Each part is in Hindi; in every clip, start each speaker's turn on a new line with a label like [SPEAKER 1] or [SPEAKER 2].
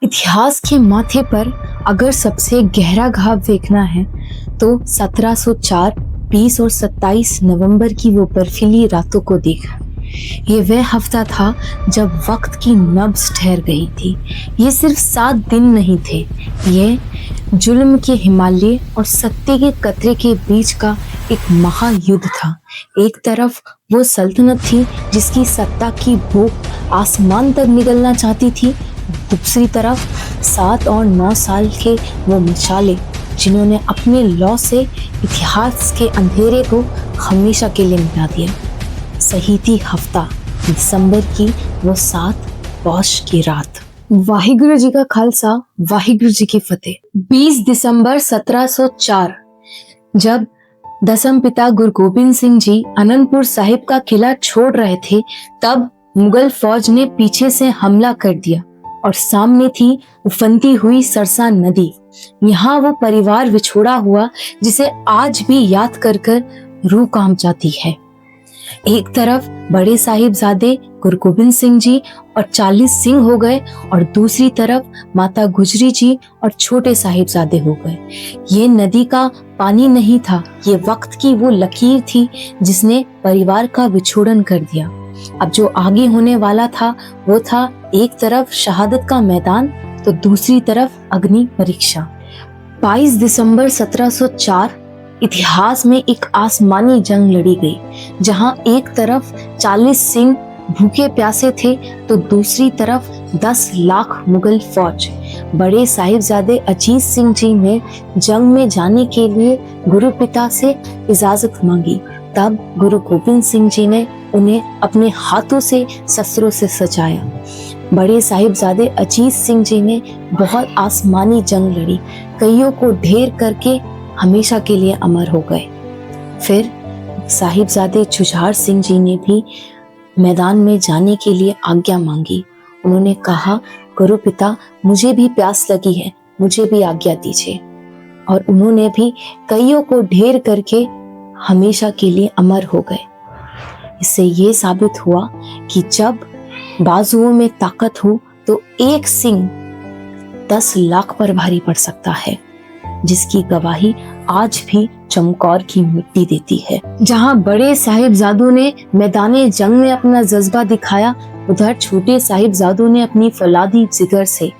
[SPEAKER 1] इतिहास के माथे पर अगर सबसे गहरा घाव देखना है तो 1704 20 और 27 नवंबर की वो बर्फीली रातों को देखा। ये वह हफ्ता था जब वक्त की नब्ज ठहर गई थी। ये सिर्फ 7 दिन नहीं थे, ये जुल्म के हिमालय और सत्य के कतरे के बीच का एक महायुद्ध था। एक तरफ वो सल्तनत थी जिसकी सत्ता की भूख आसमान तक निगलना चाहती थी, दूसरी तरफ 7 और 9 साल के वो मशाले जिन्होंने अपने लौ से इतिहास के अंधेरे को हमेशा के लिए मिटा दिया। सही थी हफ्ता दिसंबर की वो 7 पौष की रात। वाहिगुरु जी का खालसा, वाहिगुरु जी की फतेह। 20 दिसंबर 1704 जब दसम पिता गुरु गोबिंद सिंह जी अनंतपुर साहिब का किला छोड़ रहे थे, तब मुगल फौज ने पीछे से हमला कर दिया और सामने थी उफनती हुई सरसा नदी। यहाँ वो परिवार विछोड़ा हुआ जिसे आज भी याद कर कर रूह कांप जाती है। एक तरफ बड़े साहिबजादे गुरु गोबिंद सिंह जी और 40 सिंह हो गए और दूसरी तरफ माता गुजरी जी और छोटे साहिबजादे हो गए। ये नदी का पानी नहीं था, ये वक्त की वो लकीर थी जिसने परिवार का विछोड़न कर दिया। अब जो आगे होने वाला था वो था एक तरफ शहादत का मैदान तो दूसरी तरफ अग्नि परीक्षा। 22 दिसंबर 1704 इतिहास में एक आसमानी जंग लड़ी गई, जहां एक तरफ 40 सिंह भूखे प्यासे थे तो दूसरी तरफ 10 लाख मुगल फौज। बड़े साहिबजादे अजीत सिंह जी ने जंग में जाने के लिए गुरु पिता से इजाजत मांगी। तब गुरु गोबिंद सिंह जी ने उन्हें अपने हाथों से शस्त्रों से सजाया। बड़े साहिबजादे अजीत सिंह जी ने बहुत आसमानी जंग लड़ी, कईयों को ढेर करके हमेशा के लिए अमर हो गए। फिर साहिबजादे जुझार सिंह जी ने भी मैदान में जाने के लिए आज्ञा मांगी। उन्होंने कहा, गुरु पिता मुझे भी प्यास लगी है, मुझे भी आज्ञा दीजिए। और उन्होंने भी कईयों को ढेर करके हमेशा के लिए अमर हो गए। इससे ये साबित हुआ कि जब बाजुओं में ताकत हो तो एक सिंह 10 लाख पर भारी पड़ सकता है, जिसकी गवाही आज भी चमकौर की मिट्टी देती है। जहां बड़े साहिबजादों ने मैदाने जंग में अपना जज्बा दिखाया, उधर छोटे साहिबजादों ने अपनी फौलादी जिगर से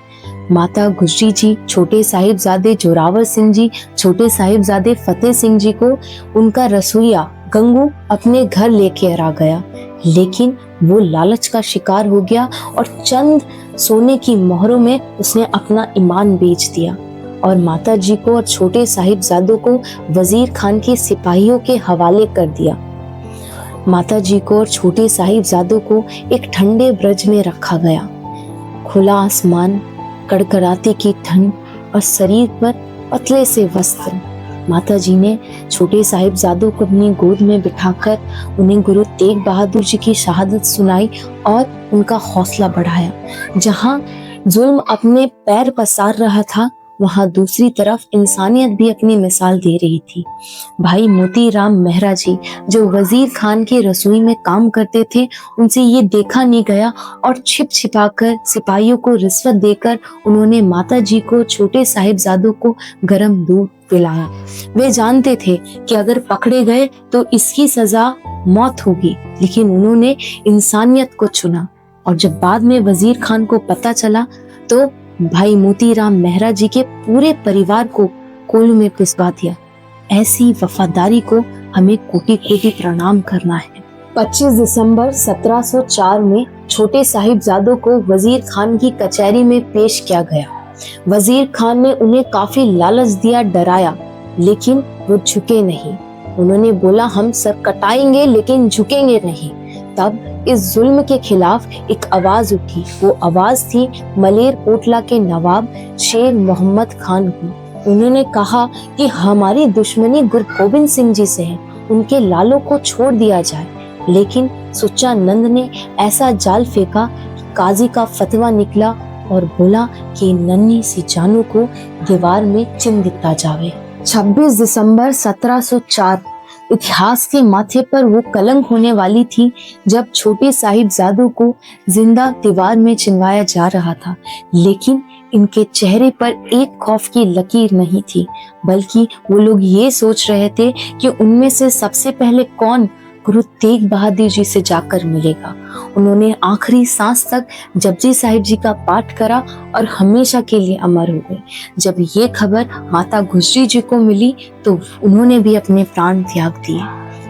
[SPEAKER 1] माता गुजरी जी, छोटे साहिबजादे जोरावर सिंह जी, छोटे साहिबजादे फतेह सिंह जी को उनका रसोइया गंगू अपने घर लेके आ गया, लेकिन वो लालच का शिकार हो गया और चंद सोने की मोहरों में उसने अपना ईमान बेच दिया और माता जी को और छोटे साहिबजादों को वजीर खान के सिपाहियों के हवाले कर दिया। माता जी को और छोटे साहिबजादों को एक ठंडे ब्रज में रखा गया। खुला आसमान, कड़कड़ाती की ठंड और शरीर पर पतले से वस्त्र। माता जी ने छोटे साहिबजादों को अपनी गोद में बिठाकर उन्हें गुरु तेग बहादुर जी की शहादत सुनाई और उनका हौसला बढ़ाया। जहां जुल्म अपने पैर पसार रहा था, वहां दूसरी तरफ इंसानियत भी अपनी मिसाल दे रही थी। भाई मोतीराम मेहरा जी, जो वजीर खान की रसोई में काम करते थे, उनसे ये देखा नहीं गया और छिप छिपाकर सिपाहियों को रिश्वत देकर उन्होंने माता जी को, छोटे साहिबजादों को गर्म दूध पिलाया। वे जानते थे कि अगर पकड़े गए तो इसकी सजा मौत होगी, लेकिन उन्होंने इंसानियत को चुना। और जब बाद में वजीर खान को पता चला तो भाई मोतीराम मेहरा जी के पूरे परिवार को कोल्हू में पिसवा दिया। ऐसी वफादारी को हमें कोटि कोटि प्रणाम करना है। 25 दिसंबर 1704 में छोटे साहिबजादों को वजीर खान की कचहरी में पेश किया गया। वजीर खान ने उन्हें काफी लालच दिया, डराया, लेकिन वो झुके नहीं। उन्होंने बोला, हम सर कटाएंगे लेकिन झुकेंगे नहीं। तब इस जुल्म के खिलाफ एक आवाज उठी। वो आवाज थी मलेर कोटला के नवाब शेर मोहम्मद खान की। उन्होंने कहा कि हमारी दुश्मनी गुरु गोबिंद सिंह जी से है, उनके लालों को छोड़ दिया जाए। लेकिन सुच्चा नंद ने ऐसा जाल फेंका कि काजी का फतवा निकला और बोला कि नन्ही सी जानू को दीवार में चिन दिता जावे। 26 दिसंबर 1704 इतिहास के माथे पर वो कलंक होने वाली थी जब छोटे साहिबजादों को जिंदा दीवार में चिनवाया जा रहा था। लेकिन इनके चेहरे पर एक खौफ की लकीर नहीं थी, बल्कि वो लोग ये सोच रहे थे कि उनमें से सबसे पहले कौन गुरु तेग बहादुर जी से जाकर मिलेगा। उन्होंने आखिरी सांस तक जपजी साहिब जी का पाठ करा और हमेशा के लिए अमर हो गए। जब ये खबर माता गुजरी जी को मिली तो उन्होंने भी अपने प्राण त्याग दिए।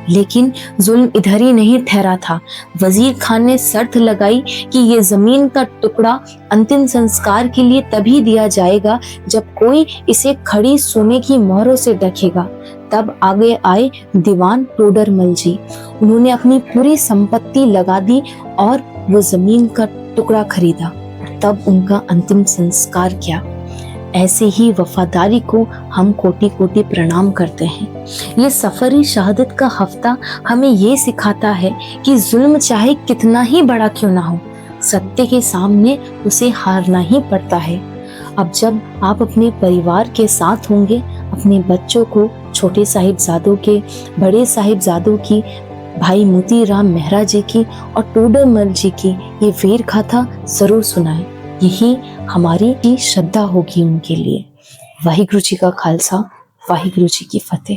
[SPEAKER 1] लेकिन जुल्म इधर ही नहीं ठहरा था। वजीर खान ने शर्त लगाई कि ये जमीन का टुकड़ा अंतिम संस्कार के लिए तभी दिया जाएगा जब कोई इसे खड़ी सोने की मोहरों से ढकेगा। तब आगे आए दीवान टोडरमल जी। उन्होंने अपनी पूरी संपत्ति लगा दी और वो जमीन का टुकड़ा खरीदा। तब उनका अंतिम संस्कार किया। ऐसे ही वफादारी को हम कोटि कोटि प्रणाम करते हैं। ये सफरी शहादत का हफ्ता हमें ये सिखाता है कि जुल्म चाहे कितना ही बड़ा क्यों ना हो, सत्य के सामने उसे हारना ही पड़ता है। अब जब आप अपने परिवार के साथ होंगे, अपने बच्चों को छोटे साहिबजादों के, बड़े साहिबजादों की, भाई मोती राम मेहरा जी की और टोडरमल जी की ये वीर गाथा जरूर सुनाएं। यही हमारी श्रद्धा होगी उनके लिए। वाहिगुरु जी का खालसा, वाहिगुरु जी की फतेह।